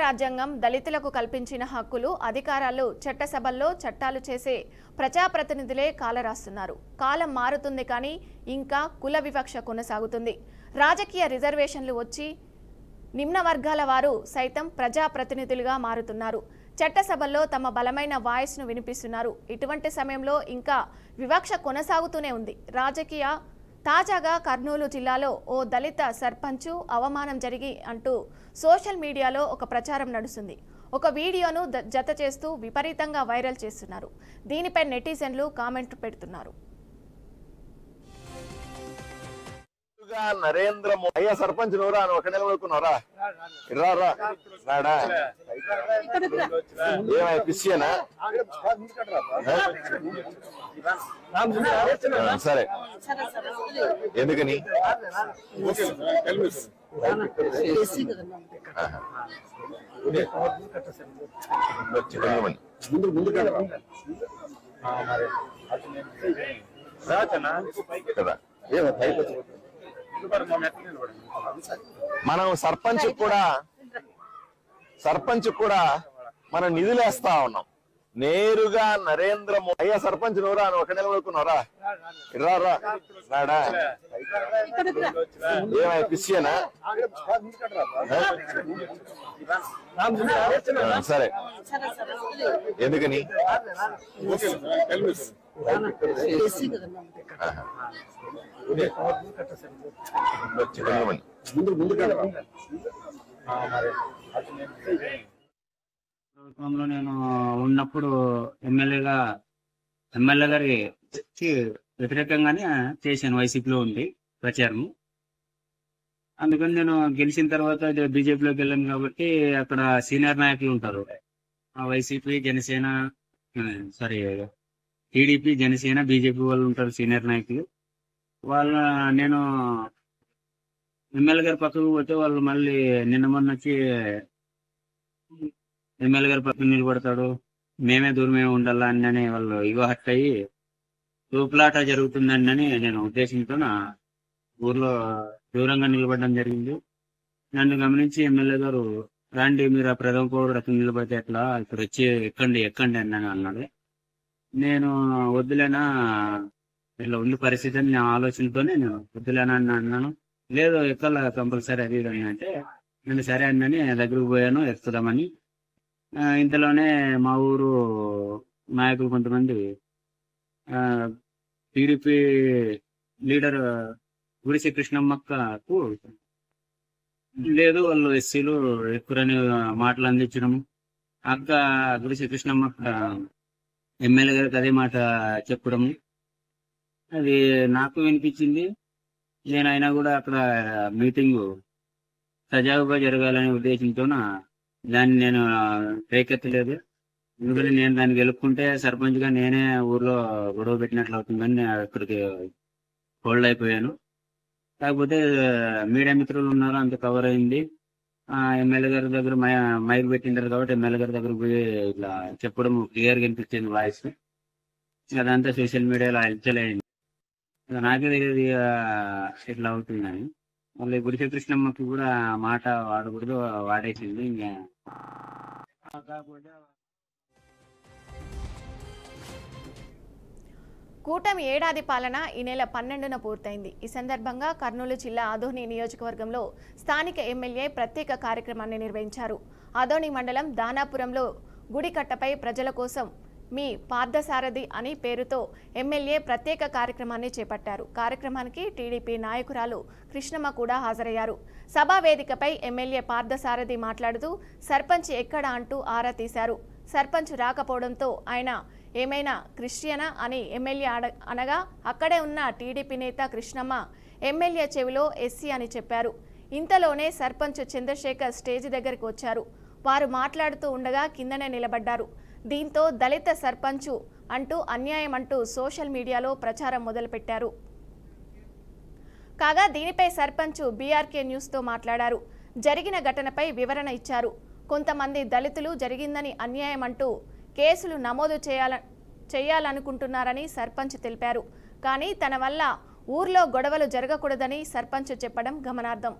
రాజ్యాంగం దళితులకు కల్పించిన హక్కులు అధికారాలు చట్టసభల్లో చట్టాలు చేసే ప్రజాప్రతినిధులే కాలరాస్తున్నారు. కాలం మారుతుంది కానీ ఇంకా కుల వివక్ష కొనసాగుతుంది. రాజకీయ రిజర్వేషన్లు వచ్చి నిమ్న వర్గాల వారు సైతం ప్రజాప్రతినిధులుగా మారుతున్నారు. చట్టసభల్లో తమ బలమైన వాయిస్ను వినిపిస్తున్నారు. ఇటువంటి సమయంలో ఇంకా వివక్ష కొనసాగుతూనే ఉంది. తాజాగా కర్నూలు జిల్లాలో ఓ దళిత సర్పంచు అవమానం జరిగి అంటూ సోషల్ మీడియాలో ఒక ప్రచారం నడుస్తుంది. ఒక వీడియోను జత చేస్తూ విపరీతంగా వైరల్ చేస్తున్నారు. దీనిపై నెటిజన్లు కామెంట్లు పెడుతున్నారు. నరేంద్ర మోదీ అయ్యా సర్పంచ్ నోరా ఒక నిలబడుకున్నారా ఏమై పిసియేనా సరే ఎందుకని కదా మనం సర్పంచ్ కూడా మనం నిధులేస్తా ఉన్నాం. నేరుగా నరేంద్ర మోదీ అయ్యా సర్పంచ్ నోరా ఒక నిలబడుకున్నారా ఏమై పిసియేనా సరే ఎందుకని ప్రభుత్వంలో నేను ఉన్నప్పుడు ఎమ్మెల్యే గారికి వ్యతిరేకంగానే చేశాను. వైసీపీలో ఉంది ప్రచారం. అందుకని నేను గెలిచిన తర్వాత బీజేపీలోకి వెళ్ళాను కాబట్టి అక్కడ సీనియర్ నాయకులు ఉంటారు. YCP Janasena TDP Janasena BJP వాళ్ళు ఉంటారు సీనియర్ నాయకులు. నేను ఎమ్మెల్యే గారి పక్కకు పోతే వాళ్ళు మళ్ళీ నిన్న మొన్నొచ్చి ఎమ్మెల్యే గారి పక్కన నిలబడతాడు, మేమే దూరమే ఉండాలా అని వాళ్ళు ఇగో హట్ అయ్యి తూపులాట జరుగుతుందని నేను ఉద్దేశంతో నా ఊర్లో దూరంగా నిలబడడం జరిగింది. నన్ను గమనించి ఎమ్మెల్యే గారు రండి మీరు ఆ ప్రథమ పౌరుడు అక్కడ నిలబడితే ఎట్లా ఇక్కడ వచ్చి ఎక్కండి అని అన్నాడు. నేను వద్దులేనా ఇలా ఉంది పరిస్థితి అని నా ఆలోచనతోనే నేను వద్దులేనా అని అన్నాను. లేదు ఎక్కల కంపల్సరీ అది ఇది అంటే నేను సరే అన్నని దగ్గరకు పోయాను ఎక్కుదామని. ఇంతలోనే మా ఊరు నాయకులు కొంతమంది టీడీపీ లీడర్ గుడిసి కృష్ణమ్మక్కకు లేదు వాళ్ళు ఎస్సీలు ఎక్కువని మాటలు అందించడం, అక్క గుడిసి కృష్ణమ్మక్క ఎమ్మెల్యే గారికి అదే మాట చెప్పడం అది నాకు వినిపించింది. నేనైనా కూడా అక్కడ మీటింగు సజావుగా జరగాలనే ఉద్దేశంతో దాన్ని నేను రేకెత్తలేదు. ఎందుకంటే నేను దాన్ని గెలుపుకుంటే సర్పంచ్గా నేనే ఊర్లో గొడవ పెట్టినట్లు అవుతుందని అక్కడికి హోల్డ్ అయిపోయాను. కాకపోతే మీడియా మిత్రులు ఉన్నారు, అంత కవర్ అయింది. ఎమ్మెల్యే గారి దగ్గర మైక్ పెట్టింటారు కాబట్టి ఎమ్మెల్యే గారి దగ్గర పోయి ఇట్లా చెప్పడం క్లియర్గా వినిపించింది వాయిస్. అదంతా సోషల్ మీడియాలో హల్చల్ అయింది. నాకే తెలియదు ఇట్లా అవుతుందని. మళ్ళీ గుడిసె కృష్ణమ్మకి కూడా మాట వాడకూడదు వాడేసింది. ఇంకా కూటమి ఏడాది పాలన ఈ నెల 12న పూర్తయింది. ఈ సందర్భంగా కర్నూలు జిల్లా ఆదోని నియోజకవర్గంలో స్థానిక ఎమ్మెల్యే ప్రత్యేక కార్యక్రమాన్ని నిర్వహించారు. ఆదోని మండలం దానాపురంలో గుడికట్టపై ప్రజల కోసం మీ పార్థసారథి అని పేరుతో ఎమ్మెల్యే ప్రత్యేక కార్యక్రమాన్ని చేపట్టారు. కార్యక్రమానికి టీడీపీ నాయకురాలు కృష్ణమ్మ కూడా హాజరయ్యారు. సభా వేదికపై ఎమ్మెల్యే పార్థసారథి మాట్లాడుతూ సర్పంచ్ ఎక్కడ అంటూ ఆరా తీశారు. సర్పంచ్ రాకపోవడంతో ఆయన ఏమైనా క్రిస్టియనా అని ఎమ్మెల్యే అనగా అక్కడే ఉన్న టీడీపీ నేత కృష్ణమ్మ ఎమ్మెల్యే చెవిలో ఎస్సీ అని చెప్పారు. ఇంతలోనే సర్పంచ్ చంద్రశేఖర్ స్టేజ్ దగ్గరికి వచ్చారు. వారు మాట్లాడుతూ ఉండగా కిందనే నిలబడ్డారు. దీంతో దళిత సర్పంచు అంటూ అన్యాయం అంటూ సోషల్ మీడియాలో ప్రచారం మొదలుపెట్టారు. కాగా దీనిపై సర్పంచ్ బీఆర్కే న్యూస్తో మాట్లాడారు. జరిగిన ఘటనపై వివరణ ఇచ్చారు. కొంతమంది దళితులు జరిగిందని అన్యాయం అంటూ కేసులు నమోదు చేయాలనుకుంటున్నారని సర్పంచ్ తెలిపారు. కానీ తన వల్ల ఊర్లో గొడవలు జరగకూడదని సర్పంచ్ చెప్పడం గమనార్హం.